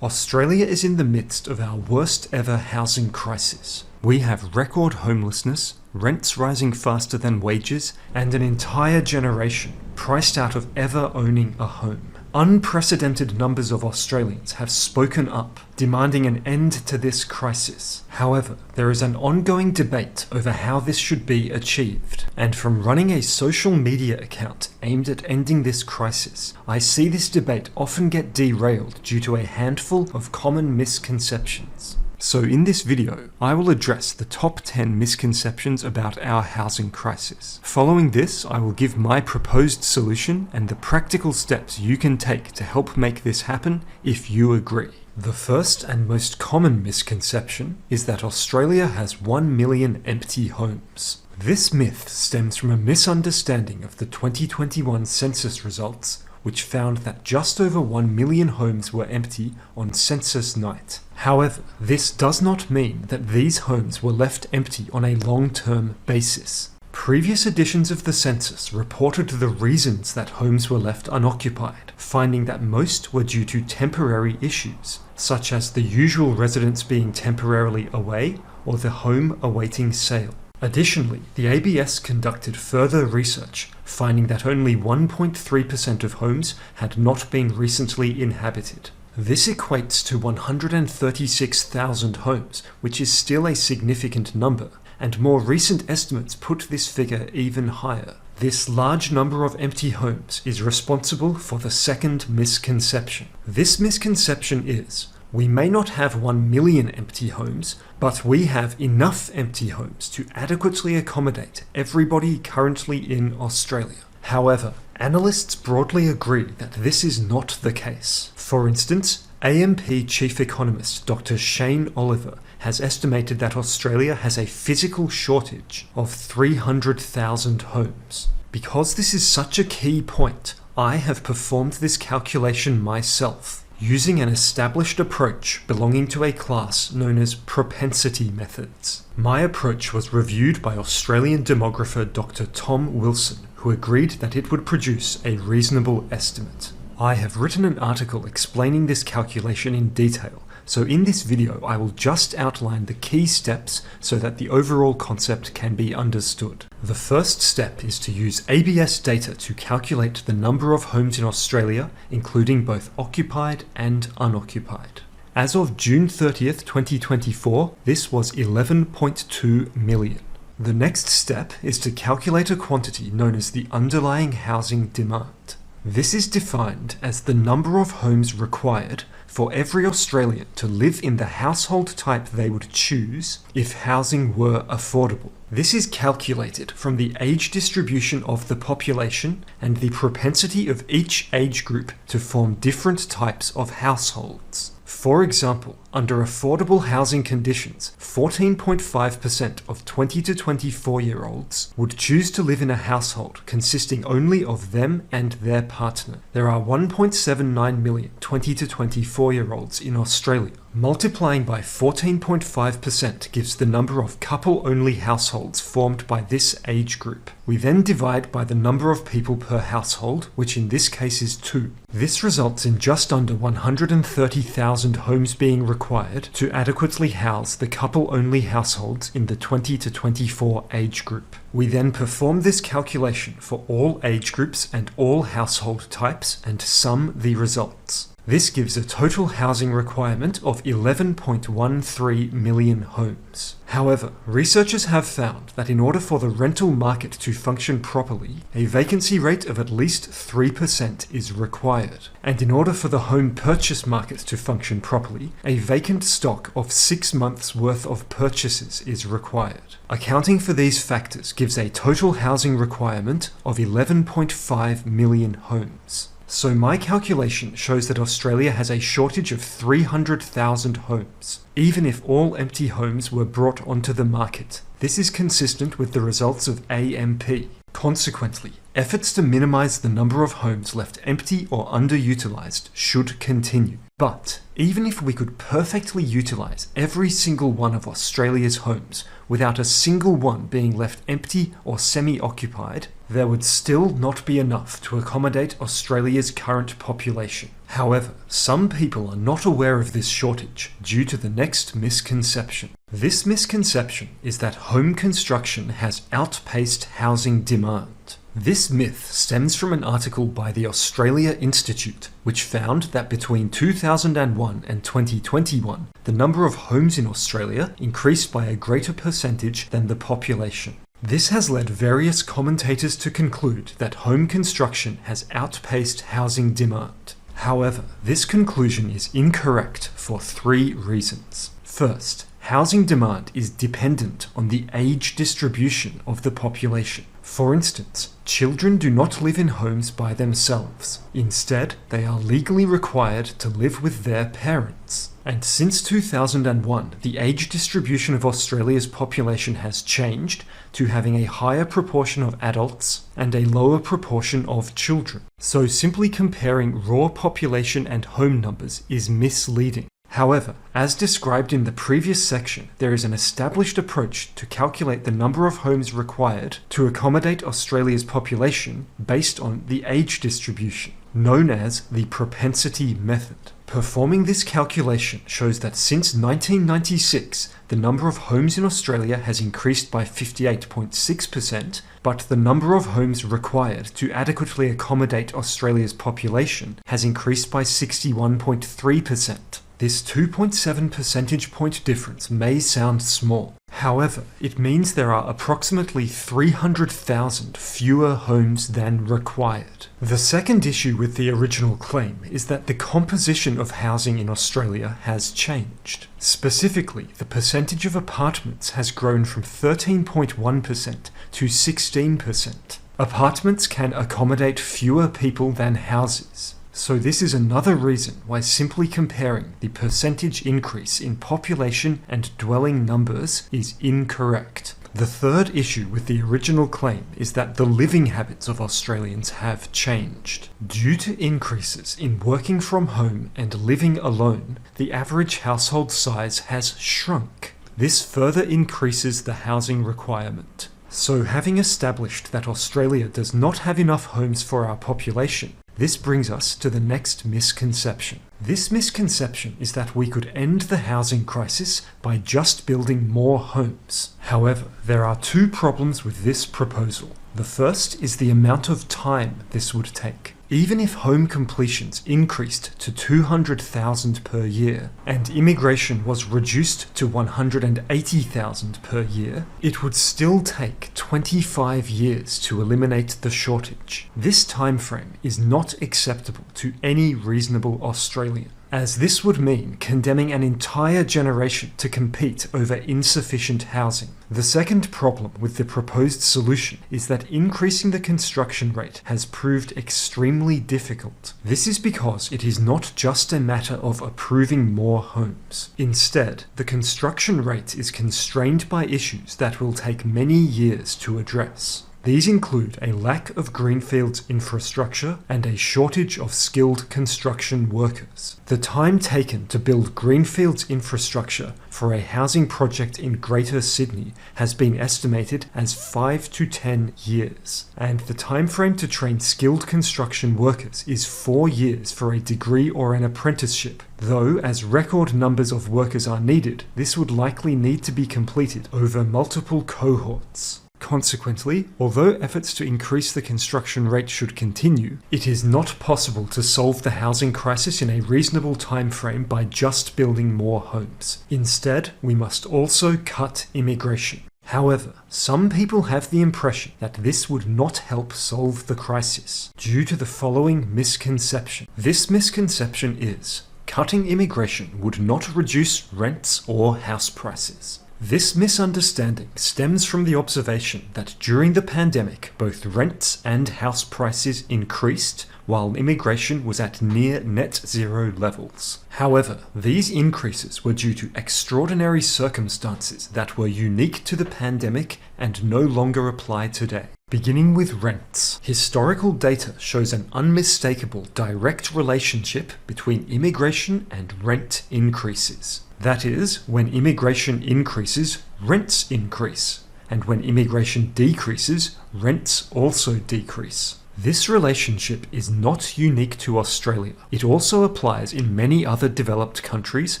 Australia is in the midst of our worst ever housing crisis. We have record homelessness, rents rising faster than wages, and an entire generation priced out of ever owning a home. Unprecedented numbers of Australians have spoken up, demanding an end to this crisis. However, there is an ongoing debate over how this should be achieved. And from running a social media account aimed at ending this crisis, I see this debate often get derailed due to a handful of common misconceptions. So in this video, I will address the top 10 misconceptions about our housing crisis. Following this, I will give my proposed solution and the practical steps you can take to help make this happen if you agree. The first and most common misconception is that Australia has 1 million empty homes. This myth stems from a misunderstanding of the 2021 census results, which found that just over 1 million homes were empty on census night. However, this does not mean that these homes were left empty on a long-term basis. Previous editions of the census reported the reasons that homes were left unoccupied, finding that most were due to temporary issues, such as the usual residents being temporarily away or the home awaiting sale. Additionally, the ABS conducted further research, finding that only 1.3% of homes had not been recently inhabited. This equates to 136,000 homes, which is still a significant number, and more recent estimates put this figure even higher. This large number of empty homes is responsible for the second misconception. This misconception is, we may not have 1 million empty homes, but we have enough empty homes to adequately accommodate everybody currently in Australia. However, analysts broadly agree that this is not the case. For instance, AMP Chief Economist Dr. Shane Oliver has estimated that Australia has a physical shortage of 300,000 homes. Because this is such a key point, I have performed this calculation myself, using an established approach belonging to a class known as propensity methods. My approach was reviewed by Australian demographer Dr. Tom Wilson, who agreed that it would produce a reasonable estimate. I have written an article explaining this calculation in detail, so in this video I will just outline the key steps so that the overall concept can be understood. The first step is to use ABS data to calculate the number of homes in Australia, including both occupied and unoccupied. As of June 30th, 2024, this was 11.2 million. The next step is to calculate a quantity known as the underlying housing demand. This is defined as the number of homes required for every Australian to live in the household type they would choose if housing were affordable. This is calculated from the age distribution of the population and the propensity of each age group to form different types of households. For example, under affordable housing conditions, 14.5% of 20 to 24-year-olds would choose to live in a household consisting only of them and their partner. There are 1.79 million 20 to 24-year-olds in Australia. Multiplying by 14.5% gives the number of couple-only households formed by this age group. We then divide by the number of people per household, which in this case is 2. This results in just under 130,000 homes being required to adequately house the couple-only households in the 20 to 24 age group. We then perform this calculation for all age groups and all household types and sum the results. This gives a total housing requirement of 11.13 million homes. However, researchers have found that in order for the rental market to function properly, a vacancy rate of at least 3% is required. And in order for the home purchase market to function properly, a vacant stock of 6 months' worth of purchases is required. Accounting for these factors gives a total housing requirement of 11.5 million homes. So my calculation shows that Australia has a shortage of 300,000 homes, even if all empty homes were brought onto the market. This is consistent with the results of AMP. Consequently, efforts to minimize the number of homes left empty or underutilized should continue. But even if we could perfectly utilise every single one of Australia's homes without a single one being left empty or semi-occupied, there would still not be enough to accommodate Australia's current population. However, some people are not aware of this shortage due to the next misconception. This misconception is that home construction has outpaced housing demand. This myth stems from an article by the Australia Institute, which found that between 2001 and 2021, the number of homes in Australia increased by a greater percentage than the population. This has led various commentators to conclude that home construction has outpaced housing demand. However, this conclusion is incorrect for 3 reasons. First, housing demand is dependent on the age distribution of the population. For instance, children do not live in homes by themselves. Instead, they are legally required to live with their parents. And since 2001, the age distribution of Australia's population has changed to having a higher proportion of adults and a lower proportion of children. So simply comparing raw population and home numbers is misleading. However, as described in the previous section, there is an established approach to calculate the number of homes required to accommodate Australia's population based on the age distribution, known as the propensity method. Performing this calculation shows that since 1996, the number of homes in Australia has increased by 58.6%, but the number of homes required to adequately accommodate Australia's population has increased by 61.3%. This 2.7 percentage point difference may sound small. However, it means there are approximately 300,000 fewer homes than required. The second issue with the original claim is that the composition of housing in Australia has changed. Specifically, the percentage of apartments has grown from 13.1% to 16%. Apartments can accommodate fewer people than houses. So this is another reason why simply comparing the percentage increase in population and dwelling numbers is incorrect. The third issue with the original claim is that the living habits of Australians have changed. Due to increases in working from home and living alone, the average household size has shrunk. This further increases the housing requirement. So having established that Australia does not have enough homes for our population, this brings us to the next misconception. This misconception is that we could end the housing crisis by just building more homes. However, there are 2 problems with this proposal. The first is the amount of time this would take. Even if home completions increased to 200,000 per year and immigration was reduced to 180,000 per year, it would still take 25 years to eliminate the shortage. This time frame is not acceptable to any reasonable Australian, as this would mean condemning an entire generation to compete over insufficient housing. The second problem with the proposed solution is that increasing the construction rate has proved extremely difficult. This is because it is not just a matter of approving more homes. Instead, the construction rate is constrained by issues that will take many years to address. These include a lack of greenfields infrastructure and a shortage of skilled construction workers. The time taken to build greenfields infrastructure for a housing project in Greater Sydney has been estimated as 5 to 10 years, and the time frame to train skilled construction workers is 4 years for a degree or an apprenticeship. Though, as record numbers of workers are needed, this would likely need to be completed over multiple cohorts. Consequently, although efforts to increase the construction rate should continue, it is not possible to solve the housing crisis in a reasonable time frame by just building more homes. Instead, we must also cut immigration. However, some people have the impression that this would not help solve the crisis due to the following misconception. This misconception is, cutting immigration would not reduce rents or house prices. This misunderstanding stems from the observation that during the pandemic, both rents and house prices increased while immigration was at near net zero levels. However, these increases were due to extraordinary circumstances that were unique to the pandemic and no longer apply today. Beginning with rents, historical data shows an unmistakable direct relationship between immigration and rent increases. That is, when immigration increases, rents increase, and when immigration decreases, rents also decrease. This relationship is not unique to Australia. It also applies in many other developed countries,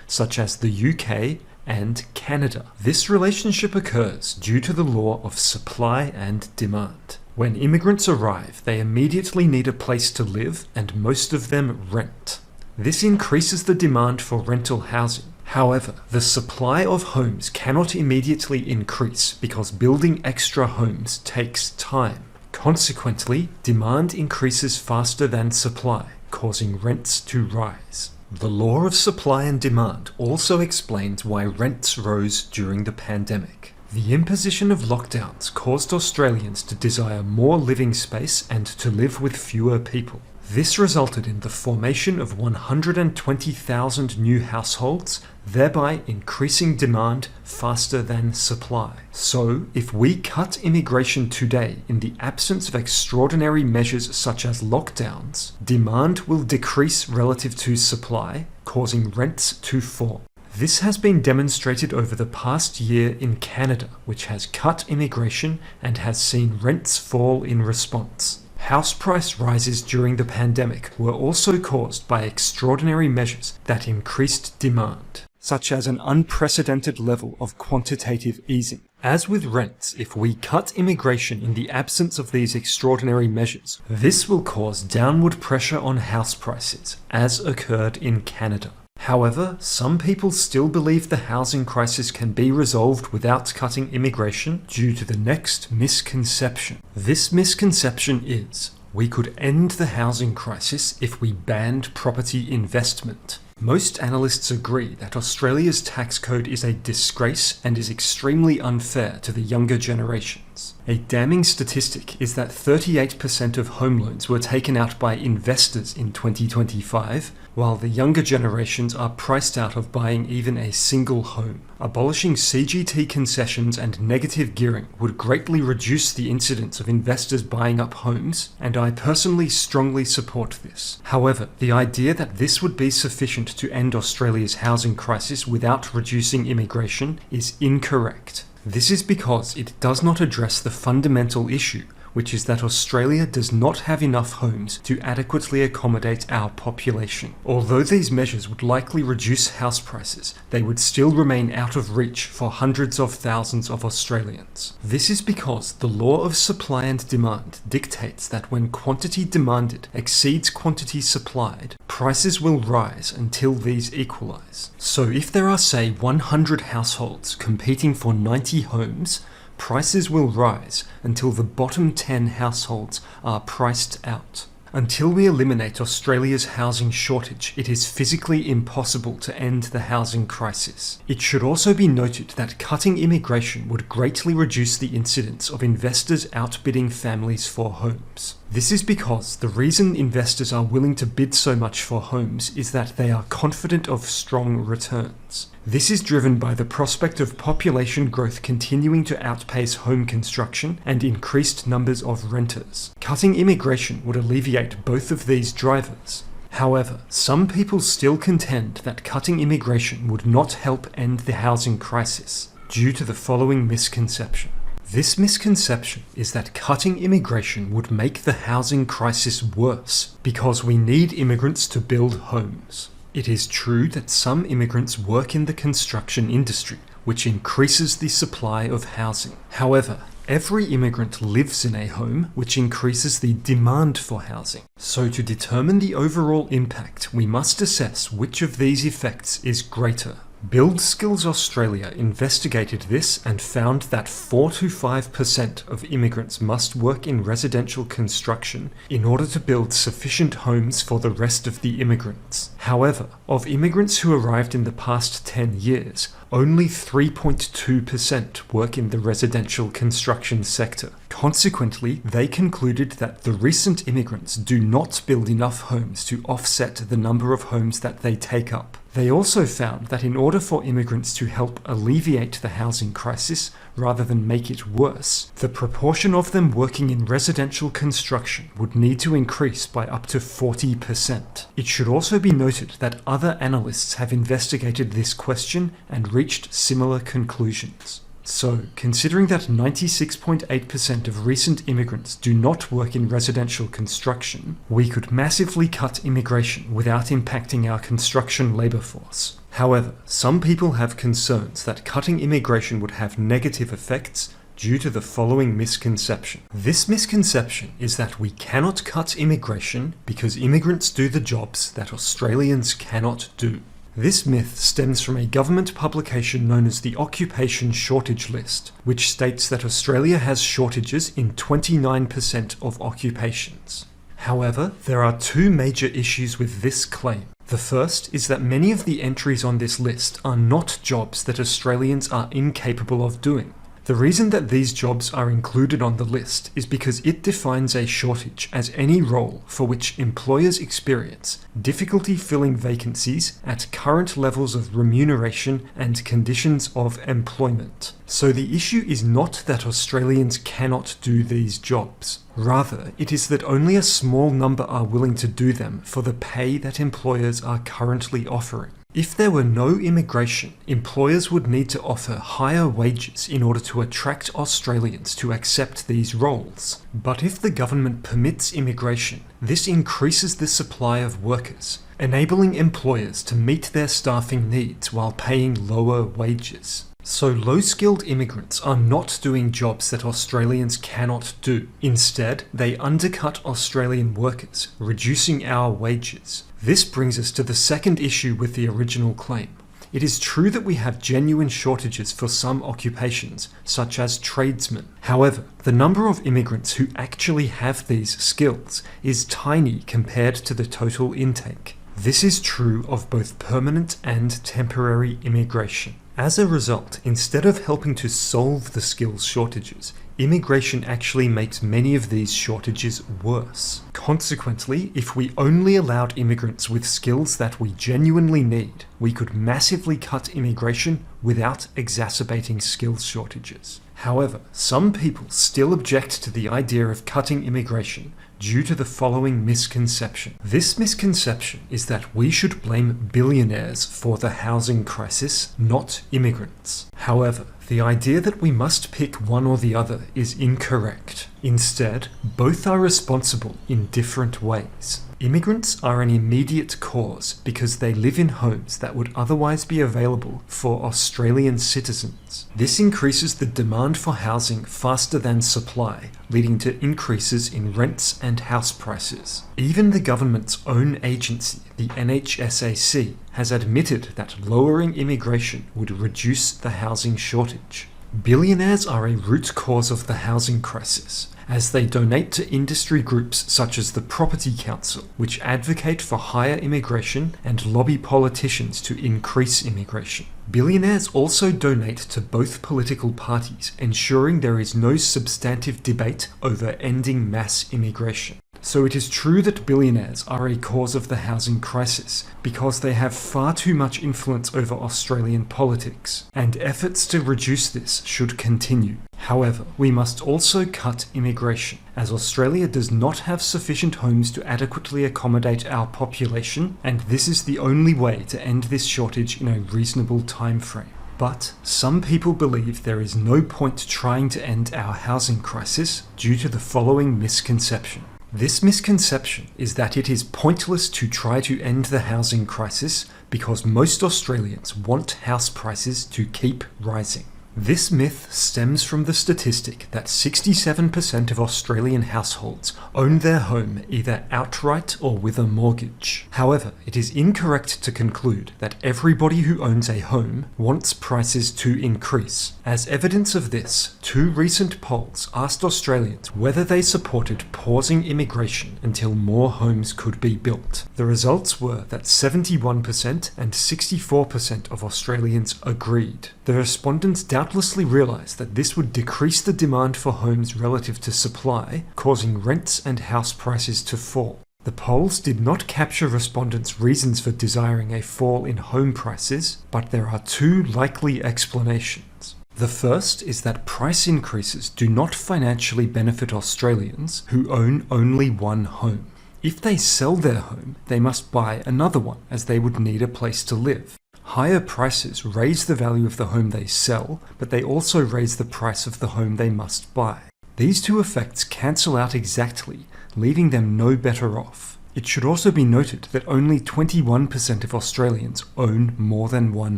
such as the UK and Canada. This relationship occurs due to the law of supply and demand. When immigrants arrive, they immediately need a place to live, and most of them rent. This increases the demand for rental housing. However, the supply of homes cannot immediately increase because building extra homes takes time. Consequently, demand increases faster than supply, causing rents to rise. The law of supply and demand also explains why rents rose during the pandemic. The imposition of lockdowns caused Australians to desire more living space and to live with fewer people. This resulted in the formation of 120,000 new households, thereby increasing demand faster than supply. So, if we cut immigration today in the absence of extraordinary measures such as lockdowns, demand will decrease relative to supply, causing rents to fall. This has been demonstrated over the past year in Canada, which has cut immigration and has seen rents fall in response. House price rises during the pandemic were also caused by extraordinary measures that increased demand, such as an unprecedented level of quantitative easing. As with rents, if we cut immigration in the absence of these extraordinary measures, this will cause downward pressure on house prices, as occurred in Canada. However, some people still believe the housing crisis can be resolved without cutting immigration due to the next misconception. This misconception is, we could end the housing crisis if we banned property investment. Most analysts agree that Australia's tax code is a disgrace and is extremely unfair to the younger generations. A damning statistic is that 38% of home loans were taken out by investors in 2025, while the younger generations are priced out of buying even a single home. Abolishing CGT concessions and negative gearing would greatly reduce the incidence of investors buying up homes, and I personally strongly support this. However, the idea that this would be sufficient to end Australia's housing crisis without reducing immigration is incorrect. This is because it does not address the fundamental issue, which is that Australia does not have enough homes to adequately accommodate our population. Although these measures would likely reduce house prices, they would still remain out of reach for hundreds of thousands of Australians. This is because the law of supply and demand dictates that when quantity demanded exceeds quantity supplied, prices will rise until these equalize. So if there are, say, 100 households competing for 90 homes, prices will rise until the bottom 10 households are priced out. Until we eliminate Australia's housing shortage, it is physically impossible to end the housing crisis. It should also be noted that cutting immigration would greatly reduce the incidence of investors outbidding families for homes. This is because the reason investors are willing to bid so much for homes is that they are confident of strong returns. This is driven by the prospect of population growth continuing to outpace home construction and increased numbers of renters. Cutting immigration would alleviate both of these drivers. However, some people still contend that cutting immigration would not help end the housing crisis, due to the following misconception. This misconception is that cutting immigration would make the housing crisis worse because we need immigrants to build homes. It is true that some immigrants work in the construction industry, which increases the supply of housing. However, every immigrant lives in a home, which increases the demand for housing. So to determine the overall impact, we must assess which of these effects is greater. Build Skills Australia investigated this and found that 4 to 5% of immigrants must work in residential construction in order to build sufficient homes for the rest of the immigrants. However, of immigrants who arrived in the past 10 years, only 3.2% work in the residential construction sector. Consequently, they concluded that the recent immigrants do not build enough homes to offset the number of homes that they take up. They also found that in order for immigrants to help alleviate the housing crisis rather than make it worse, the proportion of them working in residential construction would need to increase by up to 40%. It should also be noted that other analysts have investigated this question and reached similar conclusions. So, considering that 96.8% of recent immigrants do not work in residential construction, we could massively cut immigration without impacting our construction labor force. However, some people have concerns that cutting immigration would have negative effects due to the following misconception. This misconception is that we cannot cut immigration because immigrants do the jobs that Australians cannot do. This myth stems from a government publication known as the Occupation Shortage List, which states that Australia has shortages in 29% of occupations. However, there are two major issues with this claim. The first is that many of the entries on this list are not jobs that Australians are incapable of doing. The reason that these jobs are included on the list is because it defines a shortage as any role for which employers experience difficulty filling vacancies at current levels of remuneration and conditions of employment. So the issue is not that Australians cannot do these jobs. Rather, it is that only a small number are willing to do them for the pay that employers are currently offering. If there were no immigration, employers would need to offer higher wages in order to attract Australians to accept these roles. But if the government permits immigration, this increases the supply of workers, enabling employers to meet their staffing needs while paying lower wages. So low-skilled immigrants are not doing jobs that Australians cannot do. Instead, they undercut Australian workers, reducing our wages. This brings us to the second issue with the original claim. It is true that we have genuine shortages for some occupations, such as tradesmen. However, the number of immigrants who actually have these skills is tiny compared to the total intake. This is true of both permanent and temporary immigration. As a result, instead of helping to solve the skills shortages, immigration actually makes many of these shortages worse. Consequently, if we only allowed immigrants with skills that we genuinely need, we could massively cut immigration without exacerbating skills shortages. However, some people still object to the idea of cutting immigration due to the following misconception. This misconception is that we should blame billionaires for the housing crisis, not immigrants. However, the idea that we must pick one or the other is incorrect. Instead, both are responsible in different ways. Immigrants are an immediate cause because they live in homes that would otherwise be available for Australian citizens. This increases the demand for housing faster than supply, leading to increases in rents and house prices. Even the government's own agency, the NHSAC, has admitted that lowering immigration would reduce the housing shortage. Billionaires are a root cause of the housing crisis, as they donate to industry groups such as the Property Council, which advocate for higher immigration and lobby politicians to increase immigration. Billionaires also donate to both political parties, ensuring there is no substantive debate over ending mass immigration. So it is true that billionaires are a cause of the housing crisis because they have far too much influence over Australian politics, and efforts to reduce this should continue. However, we must also cut immigration, as Australia does not have sufficient homes to adequately accommodate our population, and this is the only way to end this shortage in a reasonable time frame. But some people believe there is no point trying to end our housing crisis due to the following misconception. This misconception is that it is pointless to try to end the housing crisis because most Australians want house prices to keep rising. This myth stems from the statistic that 67% of Australian households own their home either outright or with a mortgage. However, it is incorrect to conclude that everybody who owns a home wants prices to increase. As evidence of this, two recent polls asked Australians whether they supported pausing immigration until more homes could be built. The results were that 71% and 64% of Australians agreed. The respondents doubted doubtlessly realise that this would decrease the demand for homes relative to supply, causing rents and house prices to fall. The polls did not capture respondents' reasons for desiring a fall in home prices, but there are two likely explanations. The first is that price increases do not financially benefit Australians who own only one home. If they sell their home, they must buy another one, as they would need a place to live. Higher prices raise the value of the home they sell, but they also raise the price of the home they must buy. These two effects cancel out exactly, leaving them no better off. It should also be noted that only 21% of Australians own more than one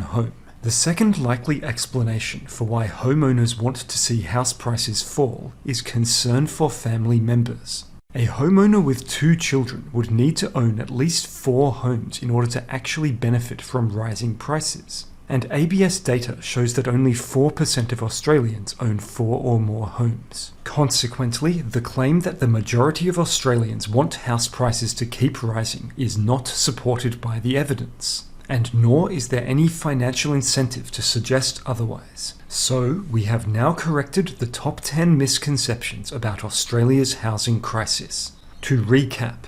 home. The second likely explanation for why homeowners want to see house prices fall is concern for family members. A homeowner with 2 children would need to own at least 4 homes in order to actually benefit from rising prices. And ABS data shows that only 4% of Australians own 4 or more homes. Consequently, the claim that the majority of Australians want house prices to keep rising is not supported by the evidence, and nor is there any financial incentive to suggest otherwise. So, we have now corrected the top 10 misconceptions about Australia's housing crisis. To recap,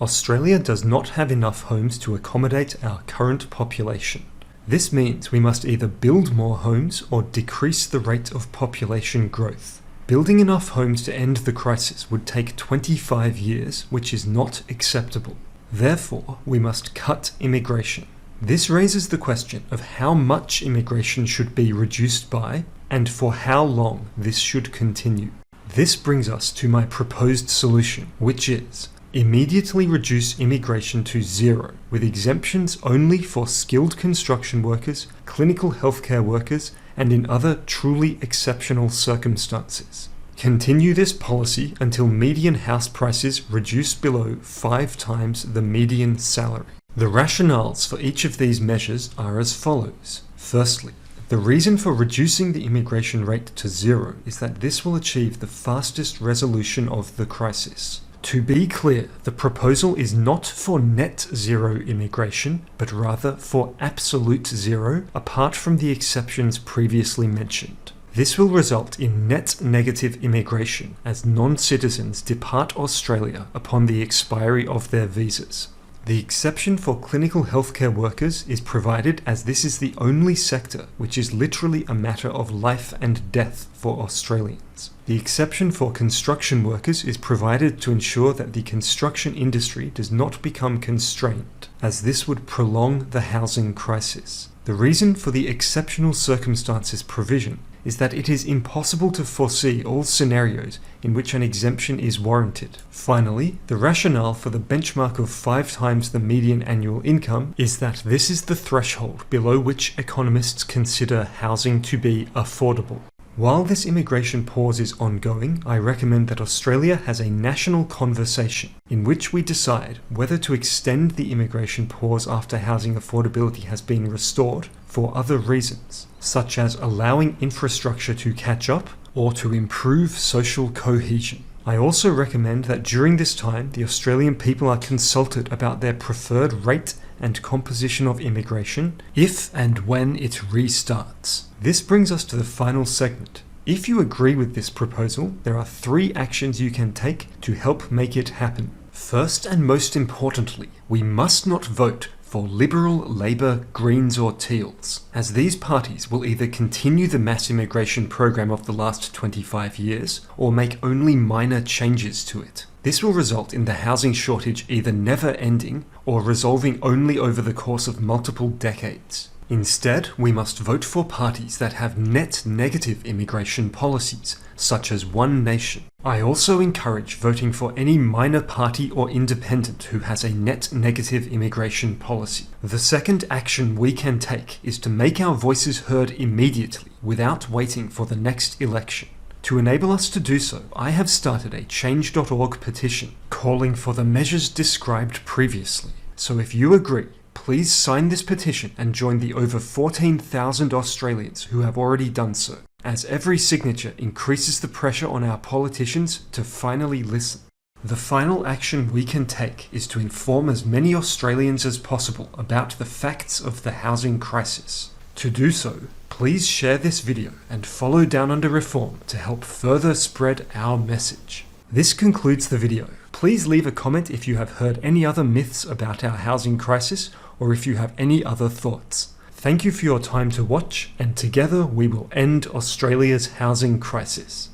Australia does not have enough homes to accommodate our current population. This means we must either build more homes or decrease the rate of population growth. Building enough homes to end the crisis would take 25 years, which is not acceptable. Therefore, we must cut immigration. This raises the question of how much immigration should be reduced by, and for how long this should continue. This brings us to my proposed solution, which is immediately reduce immigration to 0, with exemptions only for skilled construction workers, clinical healthcare workers, and in other truly exceptional circumstances. Continue this policy until median house prices reduce below 5 times the median salary. The rationales for each of these measures are as follows. Firstly, the reason for reducing the immigration rate to 0 is that this will achieve the fastest resolution of the crisis. To be clear, the proposal is not for net zero immigration, but rather for absolute zero, apart from the exceptions previously mentioned. This will result in net negative immigration as non-citizens depart Australia upon the expiry of their visas. The exception for clinical healthcare workers is provided as this is the only sector which is literally a matter of life and death for Australians. The exception for construction workers is provided to ensure that the construction industry does not become constrained, as this would prolong the housing crisis. The reason for the exceptional circumstances provision is that it is impossible to foresee all scenarios in which an exemption is warranted. Finally, the rationale for the benchmark of 5 times the median annual income is that this is the threshold below which economists consider housing to be affordable. While this immigration pause is ongoing, I recommend that Australia has a national conversation in which we decide whether to extend the immigration pause after housing affordability has been restored for other reasons, such as allowing infrastructure to catch up or to improve social cohesion. I also recommend that during this time, the Australian people are consulted about their preferred rate and composition of immigration if and when it restarts. This brings us to the final segment. If you agree with this proposal, there are 3 actions you can take to help make it happen. First and most importantly, we must not vote for Liberal, Labour, Greens or Teals, as these parties will either continue the mass immigration program of the last 25 years or make only minor changes to it. This will result in the housing shortage either never ending or resolving only over the course of multiple decades. Instead, we must vote for parties that have net negative immigration policies, such as One Nation. I also encourage voting for any minor party or independent who has a net negative immigration policy. The second action we can take is to make our voices heard immediately, without waiting for the next election. To enable us to do so, I have started a change.org petition calling for the measures described previously. So if you agree, please sign this petition and join the over 14,000 Australians who have already done so, as every signature increases the pressure on our politicians to finally listen. The final action we can take is to inform as many Australians as possible about the facts of the housing crisis. To do so, please share this video and follow Down Under Reform to help further spread our message. This concludes the video. Please leave a comment if you have heard any other myths about our housing crisis or if you have any other thoughts. Thank you for your time to watch, and together we will end Australia's housing crisis.